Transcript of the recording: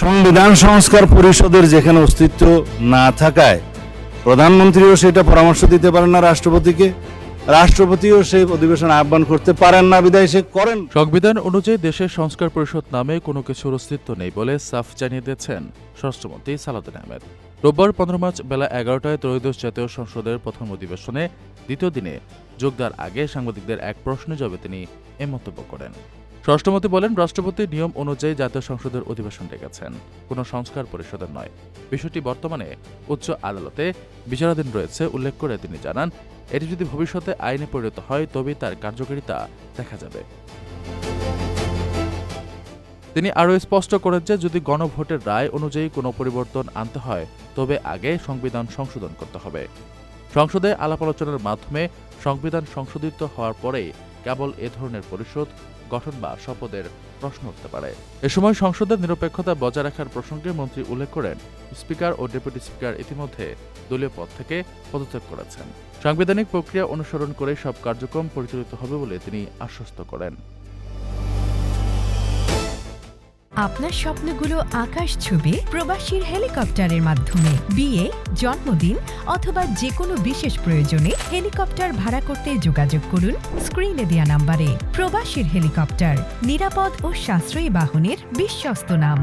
সংবিধান সংস্কার পরিষদের যেখানে অস্তিত্ব না থাকায় প্রধানমন্ত্রীও সেটা পরামর্শ দিতে পারেন না রাষ্ট্রপতিকে, রাষ্ট্রপতিও সেই অধিবেশন আহ্বান করতে পারেন না, বিধায় সে করেন। সংবিধান অনুযায়ী দেশের সংস্কার পরিষদ নামে কোনো কিছুর অস্তিত্ব নেই বলে সাফ জানিয়ে দিয়েছেন স্বরাষ্ট্রমন্ত্রী সালাউদ্দিন আহমেদ। রোববার 15 মার্চ বেলা 11টায় ত্রয়োদশ জাতীয় সংসদের প্রথম অধিবেশনে দ্বিতীয় দিনে যোগ দেওয়ার আগে সাংবাদিকদের এক প্রশ্নের জবাবে তিনি এ মন্তব্য করেন। স্বরাষ্ট্রমন্ত্রী বলেন, রাষ্ট্রপতি নিয়ম অনুযায়ী জাতীয় সংসদের অধিবেশন ডেকেছেন, কোনো সংস্কার পরিষদের নয়। বিষয়টি বর্তমানে উচ্চ আদালতে বিচারাধীন রয়েছে উল্লেখ করে তিনি জানান, এটি যদি ভবিষ্যতে আইনে পরিণত হয় তবেই তার কার্যকারিতা দেখা যাবে। তিনি আরও স্পষ্ট করেন যে যদি গণভোটের রায় অনুযায়ী কোনো পরিবর্তন আনতে হয় তবে আগে সংবিধান সংশোধন করতে হবে। সংসদে আলাপ আলোচনার মাধ্যমে সংবিধান সংশোধিত হওয়ার পরেই কেবল এ ধরনের পরিষদ গঠন বা শপথের প্রশ্ন উঠতে পারে। এ সময় সংসদের নিরপেক্ষতা বজায় রাখার প্রসঙ্গে মন্ত্রী উল্লেখ করেন, স্পিকার ও ডেপুটি স্পিকার ইতিমধ্যে দলীয় পদ থেকে পদত্যাগ করেছেন। সাংবিধানিক প্রক্রিয়া অনুসরণ করে সব কার্যক্রম পরিচালিত হবে বলে তিনি আশ্বস্ত করেন। আপনার স্বপ্নগুলো আকাশ ছুবে প্রবাসীর হেলিকপ্টারের মাধ্যমে। বিয়ে, জন্মদিন অথবা যে কোনো বিশেষ প্রয়োজনে হেলিকপ্টার ভাড়া করতে যোগাযোগ করুন স্ক্রিনে দেয়া নাম্বারে। প্রবাসীর হেলিকপ্টার, নিরাপদ ও সাশ্রয়ী বাহনের বিশ্বস্ত নাম।